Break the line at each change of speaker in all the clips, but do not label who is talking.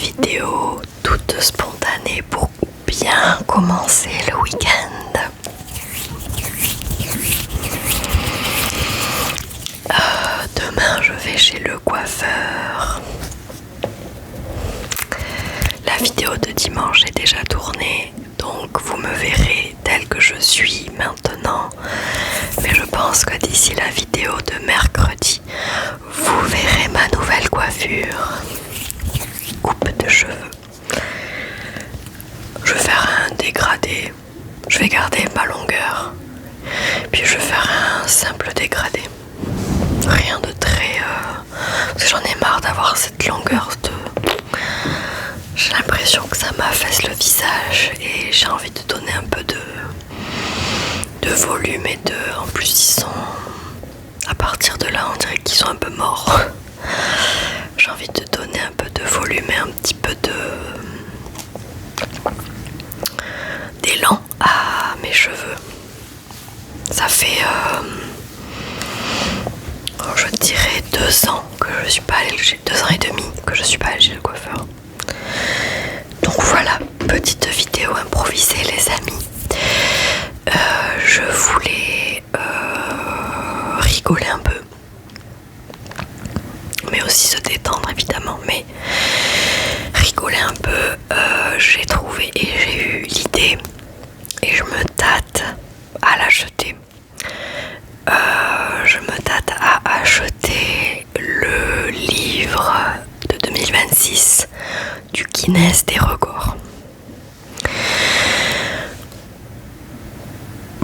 vidéo toute spontanée pour bien commencer le week-end. Demain je vais chez le coiffeur. La vidéo de dimanche est déjà tournée, donc vous me verrez telle que je suis maintenant. Mais je pense que d'ici la vidéo de mercredi, vous verrez ma nouvelle coiffure. Coupe de cheveux. Je vais faire un dégradé. Je vais garder ma longueur. Puis je vais faire un simple dégradé. Rien de très... Parce que j'en ai marre d'avoir cette longueur de... J'ai l'impression que ça m'affaisse le visage et j'ai envie de donner un peu de volume et de... En plus ils sont... À partir de là on dirait qu'ils sont un peu morts. J'ai envie de donner un peu de volume et un petit peu d'élan à mes cheveux. Ça fait... je dirais 2 ans que je suis pas allée, 2 ans et demi que je suis pas allée chez le coiffeur. Donc voilà, petite vidéo improvisée les amis. Je voulais rigoler un peu, mais aussi se détendre évidemment, mais rigoler un peu. J'ai trouvé et j'ai eu l'idée et je me tâte à l'acheter. Je me tâte à acheter le livre de 2026 du Guinness des records.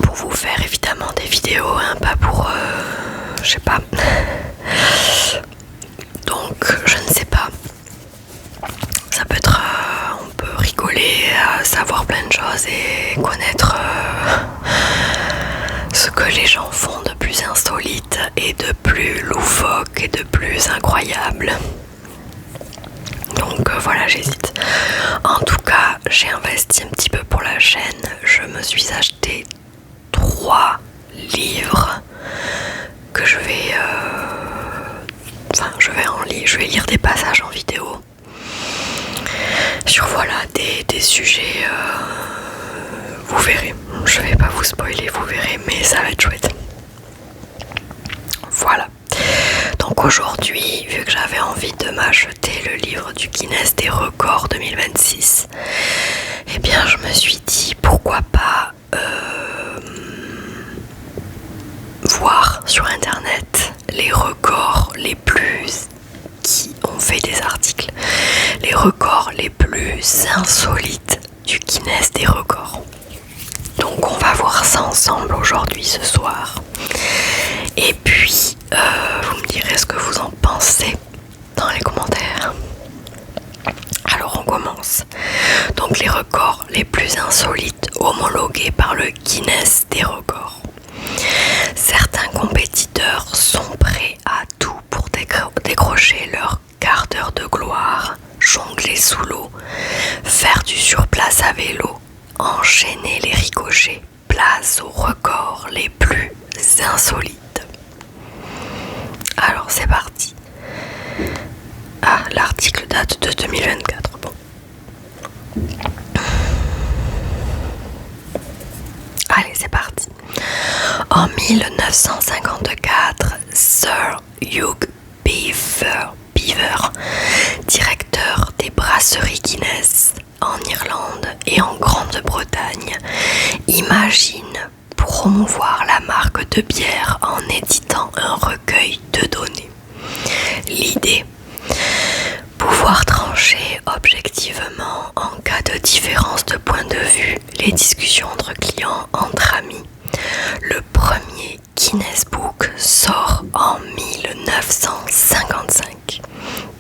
Pour vous faire évidemment des vidéos, hein, pas pour... je sais pas. Donc je ne sais pas. Ça peut être... on peut rigoler, savoir plein de choses et connaître... ce que les gens font de plus insolite et de plus loufoque et de plus incroyable. Donc voilà, j'hésite. En tout cas, j'ai investi un petit peu pour la chaîne. Je me suis acheté 3 livres que je vais... je vais lire des passages en vidéo. Sur voilà, des sujets... vous verrez. Je vais pas vous spoiler, vous verrez, mais ça va être chouette. Voilà. Donc aujourd'hui, vu que j'avais envie de m'acheter le livre du Guinness des records 2026, eh bien je me suis dit pourquoi pas voir sur internet les records les plus... qui ont fait des articles, les records les plus insolites du Guinness des records. Donc on va voir ça ensemble aujourd'hui ce soir. Et puis vous me direz ce que vous en pensez dans les commentaires. Alors on commence. Donc les records les plus insolites homologués par le Guinness des records. Certains compétiteurs sont prêts à tout pour décrocher leur quart d'heure de gloire, jongler sous l'eau, faire du surplace à vélo, enchaîner les ricochets, place aux records les plus insolites. Alors c'est parti. Ah, l'article date de 2024. Bon. Allez, c'est parti. En 1954, Sir Hugh Beaver, directeur des brasseries Guinness en Irlande et en Grande-Bretagne, imagine promouvoir la marque de bière en éditant un recueil de données. L'idée: pouvoir trancher objectivement en cas de différence de point de vue les discussions entre clients, entre amis. Le premier Guinness Book sort en 1955.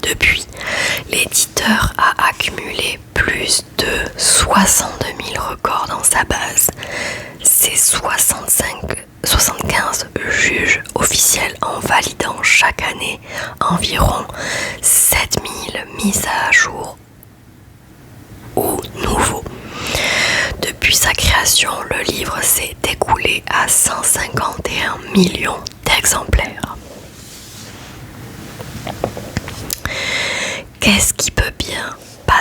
Depuis, l'éditeur a accumulé plus de 62 000 records dans sa base. Ces 75 juges officiels en validant chaque année environ 7 000 mises à jour ou nouveaux. Depuis sa création, le livre s'est écoulé à 151 millions d'exemplaires. Qu'est-ce qui peut bien pas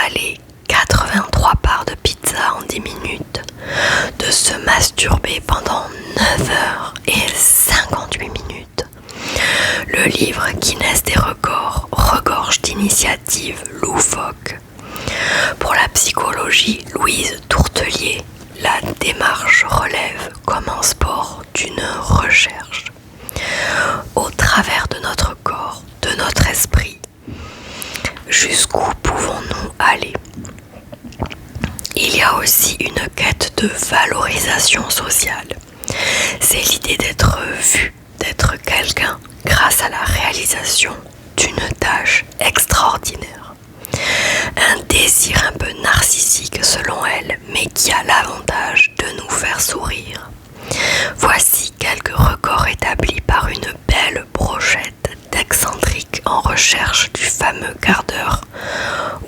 avaler 83 parts de pizza en 10 minutes, de se masturber pendant 9 heures et 58 minutes. Le livre Guinness des records regorge d'initiatives loufoques. Pour la psychologie, Louise Tourtelier, la démarche relève comme un sport d'une recherche. Au travers de notre corps, de notre esprit, jusqu'où pouvons-nous aller? Il y a aussi une quête de valorisation sociale. C'est l'idée d'être vu, d'être quelqu'un grâce à la réalisation d'une tâche extraordinaire. Un désir un peu narcissique selon elle, mais qui a l'avantage de nous faire sourire. Voici quelques records établis par une belle brochette d'excentriques en recherche du fameux quart d'heure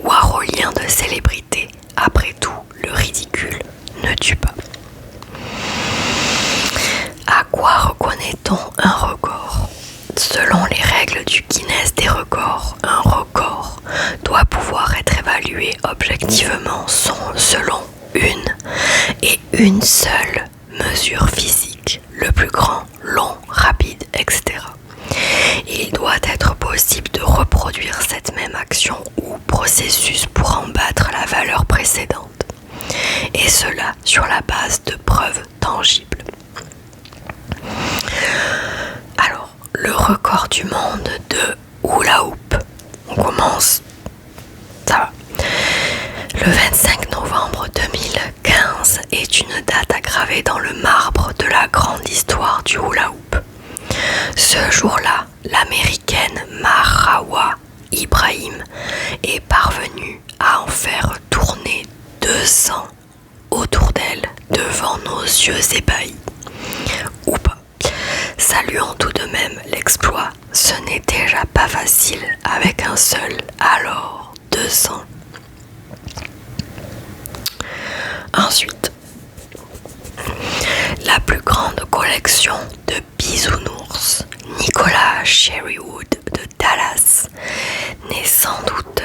warolien de célébrité. Après tout, le ridicule ne tue pas. À quoi reconnaît-on un record? Selon les règles du Guinness des records, un record doit pouvoir être évalué objectivement selon une seule mesure physique, le plus grand, long, rapide, etc. Il doit être possible de reproduire cette même action ou processus pour en battre la valeur précédente, et cela sur la base de preuves tangibles. Alors, le record du monde de hula hoop, on commence, ça va. Le 25 novembre 2015 est une date à graver dans le marbre de la grande histoire du hula hoop. Ce jour-là, l'américaine Mahrawa Ibrahim est parvenue à en faire tourner 200 autour d'elle devant nos yeux ébahis. Ou pas. Saluons tout de même l'exploit, ce n'est déjà pas facile avec un seul, alors 200. Ensuite, la plus grande collection de bisounours, Nicolas Sherrywood de Dallas, n'est sans doute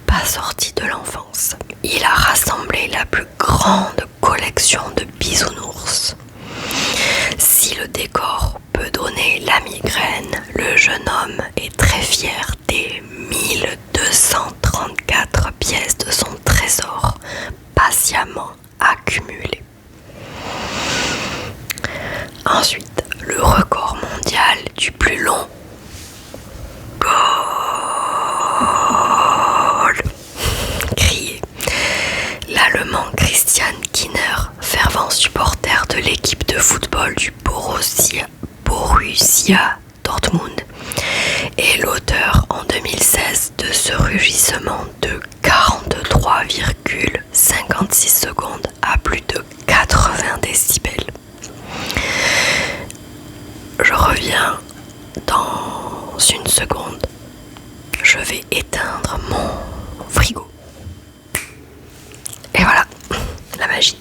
pas sorti de l'enfance. Il a rassemblé la plus grande collection de bisounours. Si le décor peut donner la migraine, le jeune homme est très fier des 1234 pièces de son trésor patiemment accumulées. Ensuite, le record mondial du plus long goal crié. L'Allemand Christian Kinner, fervent supporter de l'équipe de football du Borussia Dortmund, est l'auteur en 2016 de ce rugissement de 43,56 secondes à plus de 80 décibels. Je reviens dans une seconde. Je vais éteindre mon frigo. Et voilà, la magie.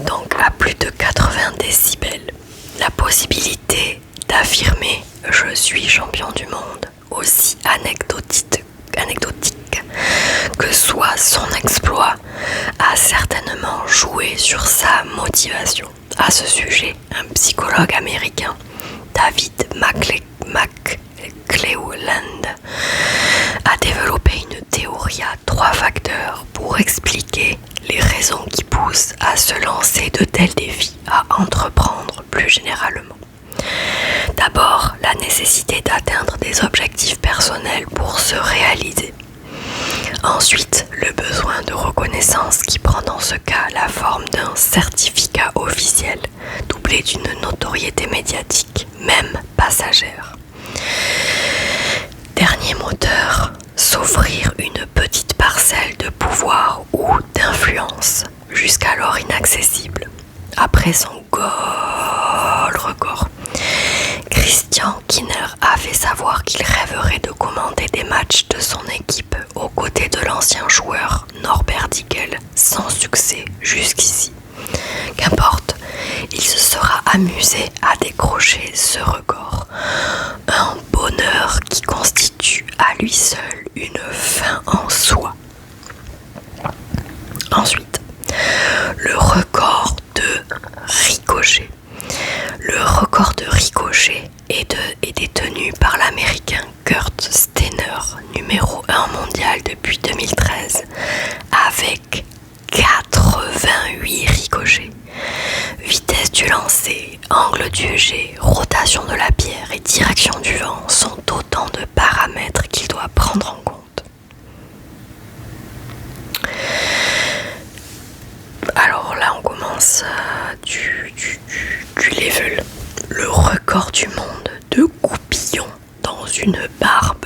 Donc à plus de 80 décibels, la possibilité d'affirmer « je suis champion du monde », aussi anecdotique que soit son exploit, a certainement joué sur sa motivation. À ce sujet, un psychologue américain, David McClelland, a développé une théorie à 3 facteurs pour expliquer les raisons qui poussent à se lancer de tels défis, à entreprendre plus généralement. D'abord, la nécessité d'atteindre des objectifs personnels pour se réaliser. Ensuite, le besoin de reconnaissance qui prend dans ce cas la forme d'un certificat officiel, doublé d'une notoriété médiatique, même passagère. Dernier moteur, s'offrir une petite parcelle de pouvoir ou d'influence, jusqu'alors inaccessible. Après son goal record, Christian Kinner a fait savoir qu'il rêverait de commenter des matchs de son équipe aux côtés de l'ancien joueur Norbert Dickel, sans succès jusqu'ici. Qu'importe, il se sera amusé à décrocher ce record. Un bonheur qui constitue à lui seul une fin en soi. Ensuite, le record de ricochet. Le record de ricochet est détenu par l'Américain Kurt Steiner, numéro 1 mondial depuis 2013, avec 88 ricochets. Vitesse du lancer, angle du jet, rotation de la pierre et direction du vent sont autant de paramètres qu'il doit prendre en compte. Alors là on commence du level. Le record du monde de goupillons dans une barbe.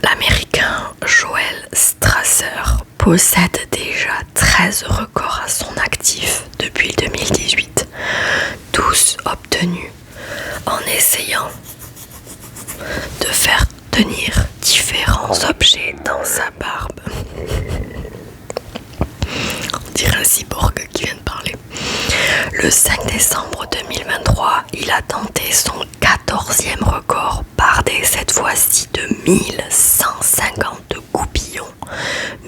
L'Américain Joel Strasser possède déjà 13 records à son actif depuis 2018, tous obtenus en essayant de faire tenir différents objets dans sa barbe. On dirait un cyborg qui vient de parler. Le 5 décembre 2023, il a tenté son 14e record bardé cette fois-ci de 1150 goupillons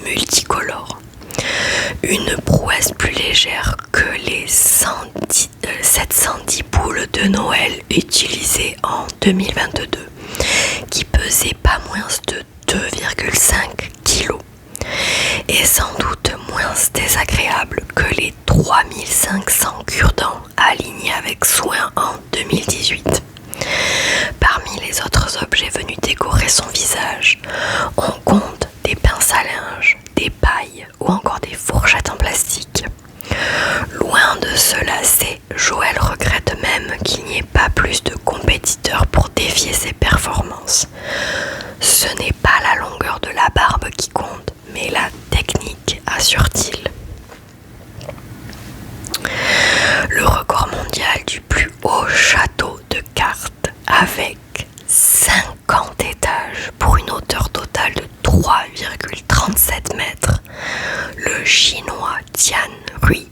multicolores. Une prouesse plus légère que les 710 boules de Noël utilisées en 2022, qui pesaient pas moins de 2,5 kg. Et sans doute moins désagréable que les 3500 cure-dents alignés avec soin en 2018. Parmi les autres objets venus décorer son visage, on compte des pinces à linge, des pailles ou encore des fourchettes en plastique. Loin de se lasser, Joël regrette même qu'il n'y ait pas plus de compétiteurs pour défier ses performances. Ce n'est pas la longueur de la barbe qui compte, mais la technique, assure-t-il. Le record mondial du plus haut château de cartes avec 50 étages pour une hauteur totale de 3,37 mètres. Le chinois Tian Rui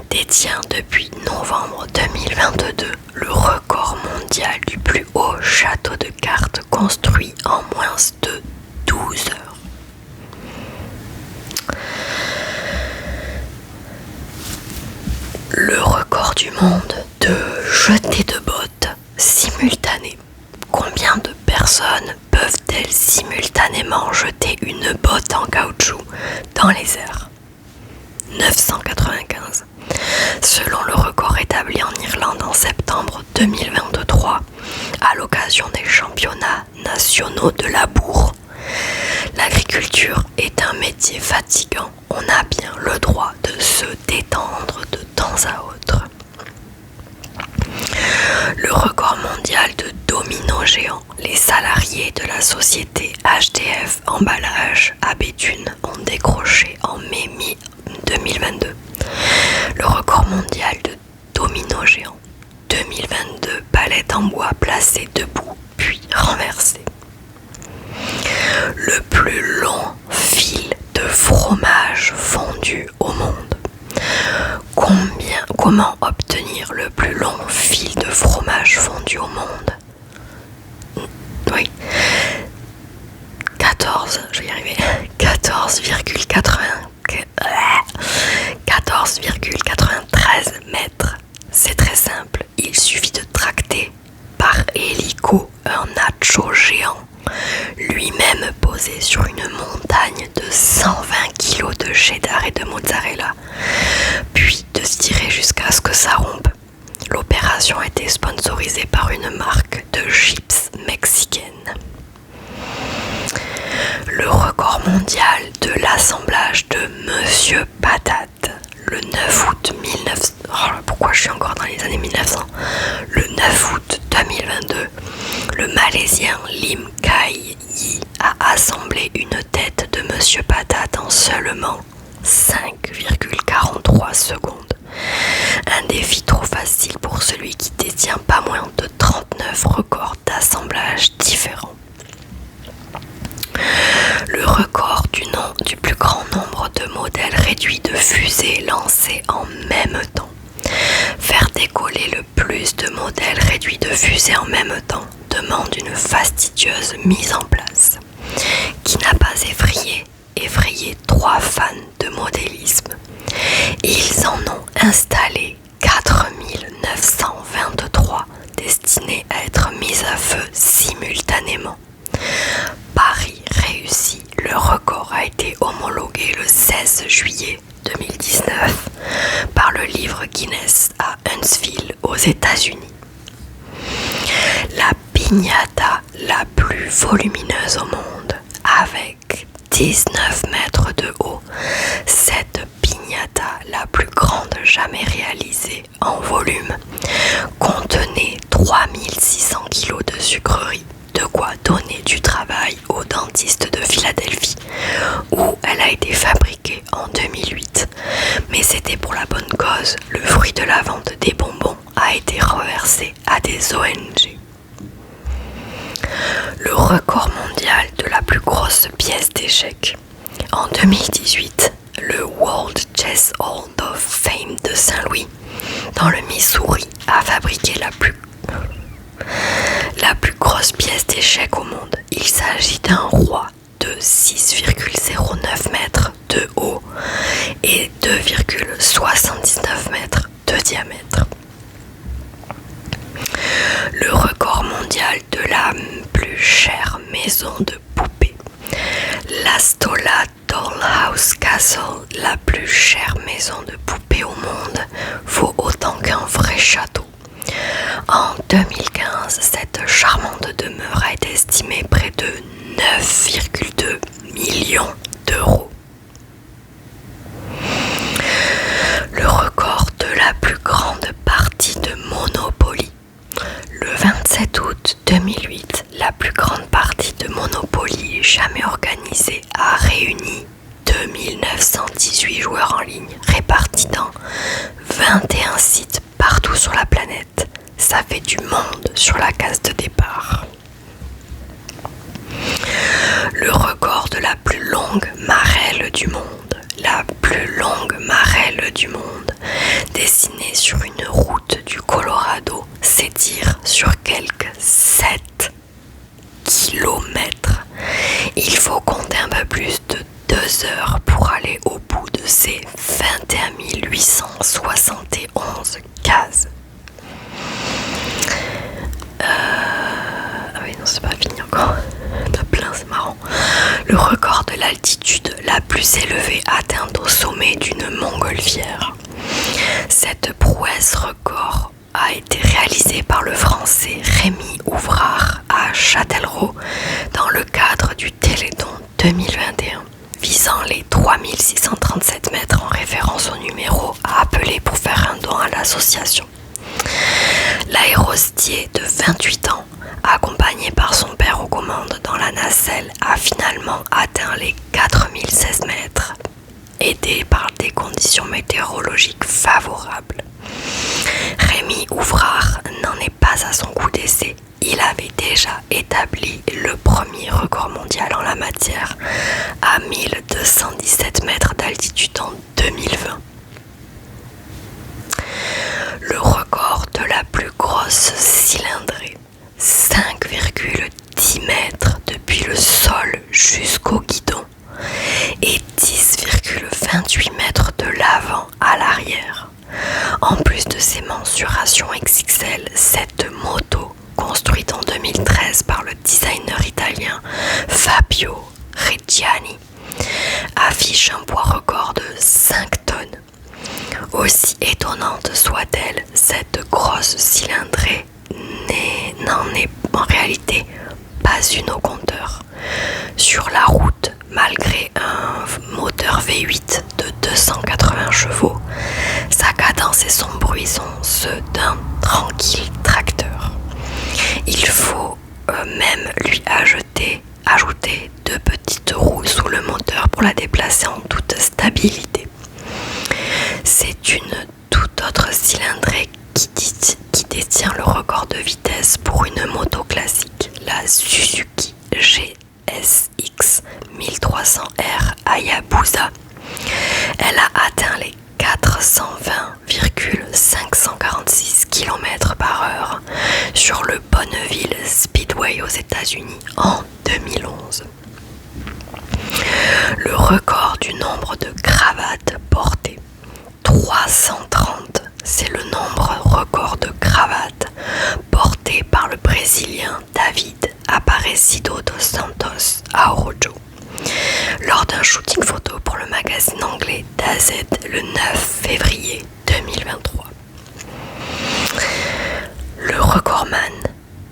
détient depuis novembre 2022 le record mondial du plus haut château de cartes construit en moins de 12 heures. Le record du monde de jeter de bottes simultanées. Combien de personnes peuvent-elles simultanément jeter une botte en caoutchouc dans les airs ? 995. Selon le record établi en Irlande en septembre 2023, à l'occasion des championnats nationaux de la bourre. L'agriculture est un métier fatigant. On a bien le droit de se détendre de temps à autre. Le record mondial de domino géant. Les salariés de la société HDF Emballage à Béthune ont décroché en mai 2022 le record mondial de domino géant. 2022 palettes en bois placées debout puis renversées. Le plus long fil de fromage fondu au monde. Comment obtenir le plus long fil de fromage fondu au monde ? Oui. 14,93 mètres. C'est très simple. Il suffit de tracter par hélico un nacho géant, lui-même posé sur une montagne de 120 kg de cheddar et de mozzarella, puis de se tirer jusqu'à ce que ça rompe. L'opération a été sponsorisée par une marque de chips mexicaine. Le record mondial de l'assemblage de Monsieur Patate. Le 9 août 1900... pourquoi je suis encore dans les années 1900 ? Le 9 août 2022, le Malaisien Lim Kai Yi a assemblé une tête de Monsieur Patate en seulement 5,43 secondes. Un défi trop facile pour celui qui détient pas moins de 39 records d'assemblage différents. Le record du plus grand nombre de modèles fusées lancées en même temps. Faire décoller le plus de modèles réduits de fusées en même temps demande une fastidieuse mise en place, qui n'a pas effrayé 3 fans de modélisme. Ils en ont installé 4923 destinés à être mis à feu simultanément. Paris réussit, le record a été homologué le 16 juillet 2019 par le livre Guinness à Huntsville aux États-Unis. La piñata la plus volumineuse au monde, avec 19 mètres de haut, cette piñata la plus grande jamais réalisée en volume contenait 3600 kg de sucreries, de quoi donner du travail aux dentistes de Philadelphie, où elle a été fabriquée en 2008. Mais c'était pour la bonne cause, le fruit de la vente des bonbons a été reversé à des ONG. Le record mondial de la plus grosse pièce d'échecs. En 2018, le World Chess Hall of Fame de Saint-Louis, dans le Missouri, a fabriqué la plus grosse pièce d'échecs au monde. Il s'agit d'un roi de 6,09 mètres de haut et 2,79 mètres de diamètre. Le record mondial de la plus chère maison de poupées. L'Astola Dollhouse Castle, la plus chère maison de poupées au monde, vaut autant qu'un vrai château. En 2015, cette charmante demeure a été estimée près de 9,2 millions d'euros. Le record de la plus grande partie de Monopoly. Le 27 août 2008, la plus grande partie de Monopoly jamais organisée a réuni 2918 joueurs en ligne répartis dans 21 sites partout sur la planète. Ça fait du monde sur la case de départ. Le record de la plus longue marelle du monde. La plus longue marelle du monde, dessinée sur une route du Colorado, s'étire sur quelques 7 kilomètres. Il faut compter un peu plus de 2 heures pour aller au bout de ces 21 871 cases. Ah oui, non, c'est pas fini encore. T'as plein, c'est marrant. Le record de l'altitude la plus élevée atteinte au sommet d'une montgolfière. Cette prouesse record a été réalisée par le Français Rémi Ouvrard à Châtellerault dans le cadre du Téléthon 2021, visant les 3637 mètres en référence au numéro à appeler pour faire un don à l'association. L'aérostier de 28 ans, accompagné par son père aux commandes dans la nacelle, a finalement atteint les 4016 mètres, aidé par des conditions météorologiques favorables. Rémi Ouvrard n'en est pas à son coup d'essai. Il avait déjà établi le premier record mondial en la matière à 1217 mètres d'altitude en 2020. Le record de la plus grosse cylindrée, 5,10 mètres depuis le sol jusqu'au guidon et 10,28 mètres de l'avant à l'arrière. En plus de ses mensurations XXL, cette moto, construite en 2013 par le designer italien Fabio Reggiani, affiche un poids record de 5 tonnes. Aussi étonnante soit-elle, cette grosse cylindrée n'en est en réalité pas une au compteur. Sur la route, malgré un moteur V8 de 280 chevaux, sa cadence et son bruit sont ceux d'un tranquille tracteur. Il faut même lui ajouter 2 petites roues sous le moteur pour la déplacer en toute stabilité. C'est une toute autre cylindrée qui détient le record de vitesse pour une moto classique, la Suzuki GSX 1300R Hayabusa, Elle a atteint les 420,546 km/h sur le Bonneville Speedway aux États-Unis en 2011. Le record du nombre de cravates portées, 330, c'est le nombre record de cravates portées par le Brésilien David Aparecido dos Santos Araujo lors d'un shooting photo pour le magazine anglais DAZ le 9 février 2023. Le recordman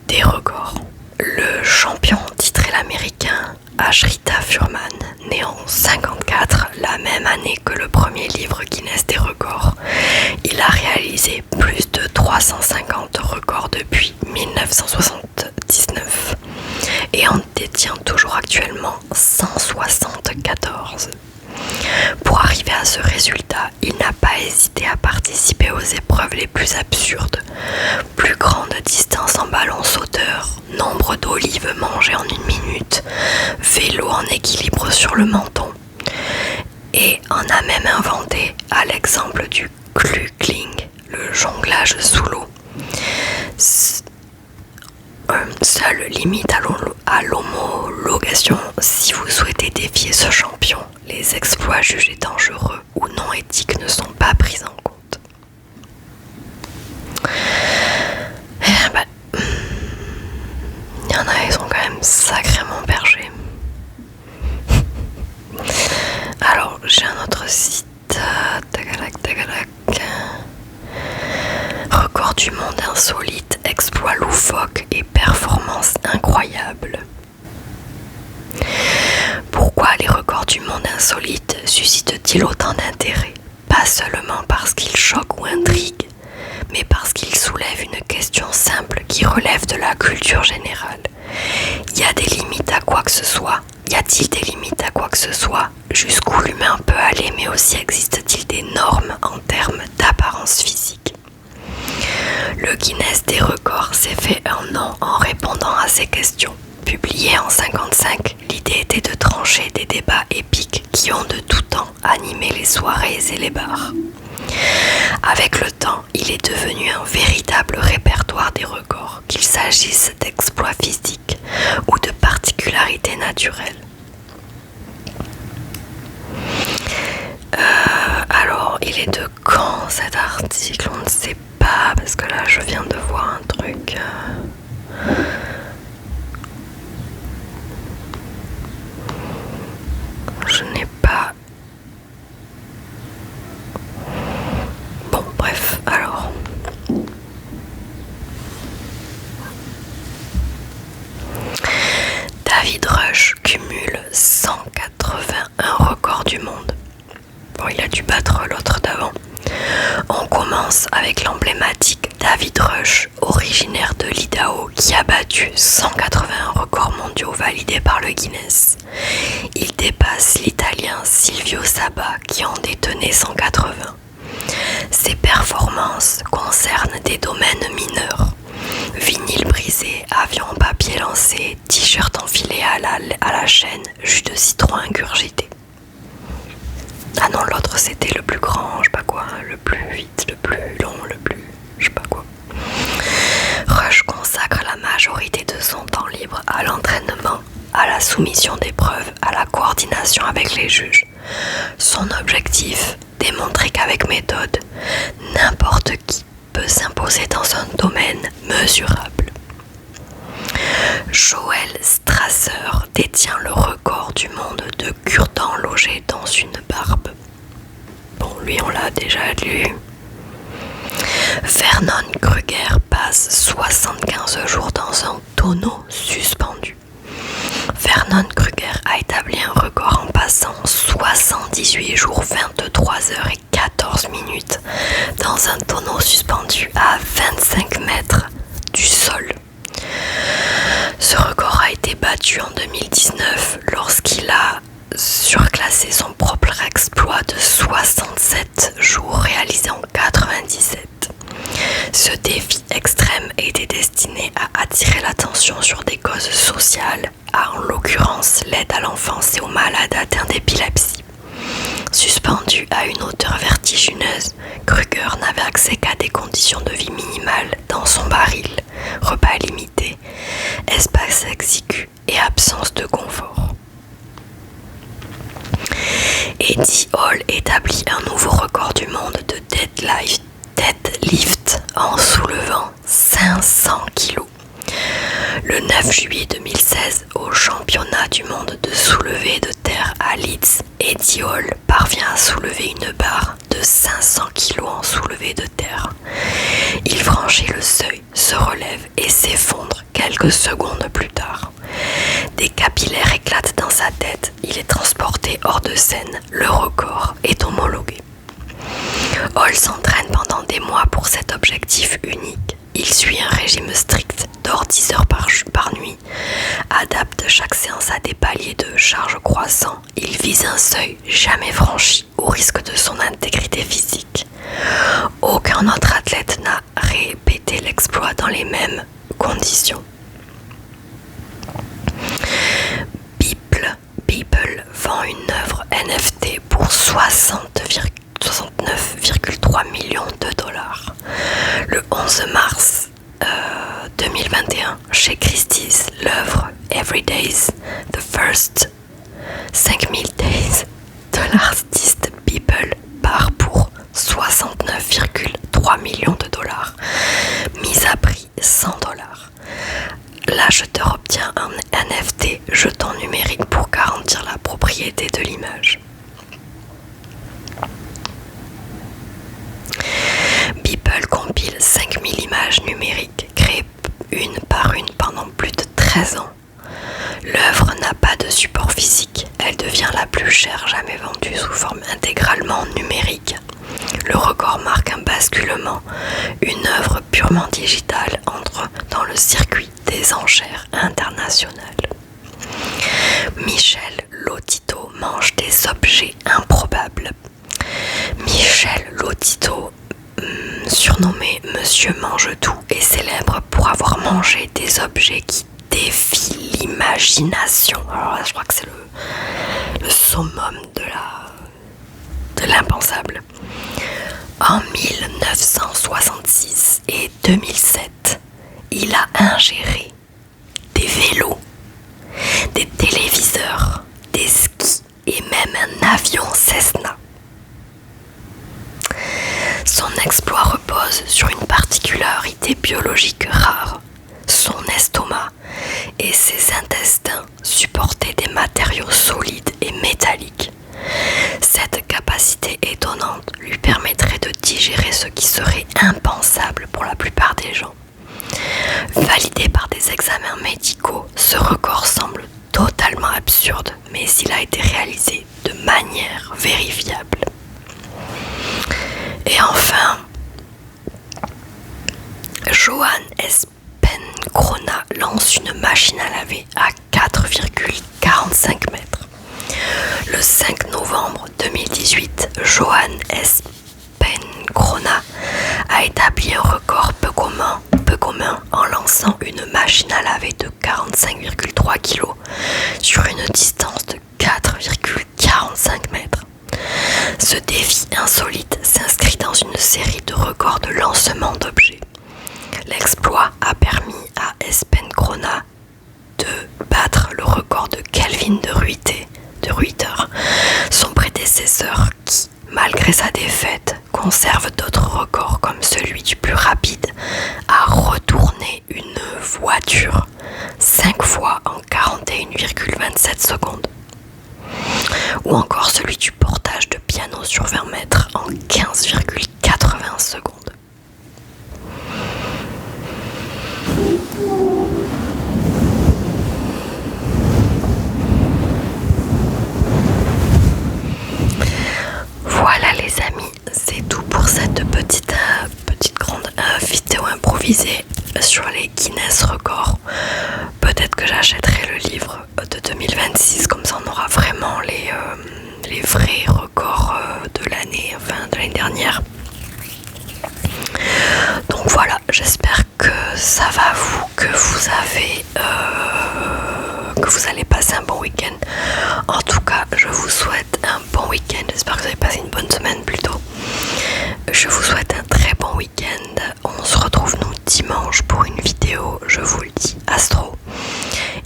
des records, le champion titré l'américain Ashrita Furman, né en 1954, la même année que le premier livre Guinness des records. Il a réalisé plus de 350 records depuis 1979 et en détient toujours actuellement 174. Pour arriver à ce résultat, il n'a pas hésité à participer aux épreuves les plus absurdes. Plus grande distance en ballon sauteur, nombre d'olives mangées en 1 minute, vélo en équilibre sur le menton. Et en a même inventé, à l'exemple du Klukling, le jonglage sous l'eau. Seule limite à l'homologation si vous souhaitez défier ce champion. Les exploits jugés dangereux ou non éthiques ne sont pas pris en compte. Il y en a, ils sont quand même sacrément perchés. Alors, j'ai un autre site. Record du monde insolite, exploits loufoques et performances incroyables. Pourquoi les records du monde insolites suscitent-ils autant d'intérêt? Pas seulement parce qu'ils choquent ou intriguent, mais parce qu'ils soulèvent une question simple qui relève de la culture générale. Y a des limites à quoi que ce soit? Y a-t-il des limites à quoi que ce soit? Jusqu'où l'humain peut aller, mais aussi existe-t-il des normes en termes d'apparence physique? Le Guinness des records s'est fait un nom en répondant à ces questions. Publié en 1955, l'idée était de trancher des débats épiques qui ont de tout temps animé les soirées et les bars. Avec le temps, il est devenu un véritable répertoire des records, qu'il s'agisse d'exploits physiques ou de particularités naturelles. Alors, il est de quand cet article? On ne sait pas, parce que là, je viens de voir un truc. Je n'ai pas... Bon, bref, alors... David Rush cumule 181 records du monde. Bon, il a dû battre l'autre d'avant. On commence avec l'emblématique David Rush, originaire de l'Idaho, qui a battu 181 records mondiaux validés par le Guinness. Il dépasse l'Italien Silvio Saba, qui en détenait 180. Ses performances concernent des domaines mineurs. Vinyle brisé, avion en papier lancé, t-shirt enfilé à la chaîne, jus de citron ingurgité. Ah non, l'autre c'était le plus grand, je sais pas quoi, le plus vite, le plus long, le plus... je sais pas quoi. Rush consacre la majorité de son temps libre à l'entraînement, à la soumission d'épreuves, à la coordination avec les juges. Son objectif, démontrer qu'avec méthode, n'importe qui peut s'imposer dans un domaine mesurable. Joel Strasser détient le record du monde de cure-dents logé dans une barbe. Bon, lui on l'a déjà lu. Vernon Kruger passe 75 jours dans un tonneau suspendu. Vernon Kruger a établi un record en passant 78 jours, 23 heures et 14 minutes dans un tonneau suspendu à 25 mètres du sol. Ce record a été battu en 2019 lorsqu'il a surclassé son propre exploit de 67 jours réalisé en 97. Ce défi extrême était destiné à attirer l'attention sur des causes sociales, en l'occurrence l'aide à l'enfance et aux malades atteints d'épilepsie. Suspendu à une hauteur vertigineuse, Kruger n'avait accès qu'à des conditions de vie minimales dans son baril, repas limités, espace exigu et absence de confort. Eddie Hall établit un nouveau record du monde de deadlift en soulevant 500 kg. Le 9 juillet 2016, au championnat du monde de soulevé de terre à Leeds, Eddie Hall parvient à soulever une barre de 500 kg en soulevé de terre. Il franchit le seuil, se relève et s'effondre quelques secondes plus tard. Des capillaires éclatent dans sa tête, il est transporté hors de scène, le record est homologué. Hall s'entraîne pendant des mois pour cet objectif unique. Il suit un régime strict, dort 10 heures par nuit, adapte chaque séance à des paliers de charge croissants. Il vise un seuil jamais franchi au risque de son intégrité physique. Aucun autre athlète n'a répété l'exploit dans les mêmes conditions. Beeple vend une œuvre NFT pour 69,3 millions de dollars. Le 11 mars 2021, chez Christie's, l'œuvre Everyday's The First 5000 Days de l'artiste Beeple part pour 69,3 millions de dollars, mise à prix 100 dollars. L'acheteur obtient un NFT jeton numérique pour garantir la propriété de l'image. Beeple compile 5000 images numériques créées une par une pendant plus de 13 ans. L'œuvre n'a pas de support physique, elle devient la plus chère jamais vendue sous forme intégralement numérique. Le record marque un basculement, une œuvre purement digitale entre dans le circuit des enchères internationales. Michel Lotito mange des objets improbables. Michel Lotito, surnommé Monsieur Mange-Tout, est célèbre pour avoir mangé des objets qui défient l'imagination. Alors là, je crois que c'est le summum de l'impensable. En 1966 et 2007, il a ingéré des vélos, des téléviseurs, des skis et même un avion Cessna. Son exploit repose sur une particularité biologique rare. Son estomac et ses intestins supportaient des matériaux solides et métalliques. Cette capacité étonnante lui permettrait de digérer ce qui serait impensable pour la plupart des gens. Validé par des examens médicaux, ce record semble totalement absurde, mais il a été réalisé de manière vérifiable. Et enfin, Johan Espenkrona lance une machine à laver à 4,45 mètres. Le 5 novembre 2018, Johan Espenkrona a établi un record peu commun en lançant une machine à laver de 45,3 kg sur une distance de 4,45 mètres. Ce défi insolite s'inscrit dans une série de records de lancement d'objets. L'exploit a permis à Espenkrona de battre le record de Kelvin de Ruyter, son prédécesseur qui, malgré sa défaite, conserve d'autres records comme celui du plus rapide à retourner une voiture 5 fois en 41,27 secondes. Ou encore celui du portage de piano sur 20 mètres en 15,80 secondes. Voilà les amis, c'est tout pour cette petite grande vidéo improvisée sur les Guinness records. Peut-être que j'achèterai le livre de 2026, comme ça on aura vraiment les vrais records de l'année, enfin de l'année dernière. Donc voilà, j'espère que ça va que vous allez passer un bon week-end. En tout cas, je vous souhaite un bon week-end. J'espère que vous avez passé une Je vous souhaite un très bon week-end. On se retrouve nous dimanche pour une vidéo, je vous le dis, astro.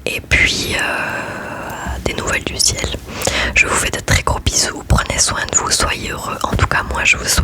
Et puis des nouvelles du ciel. Je vous fais de très gros bisous. Prenez soin de vous, soyez heureux. En tout cas moi je vous souhaite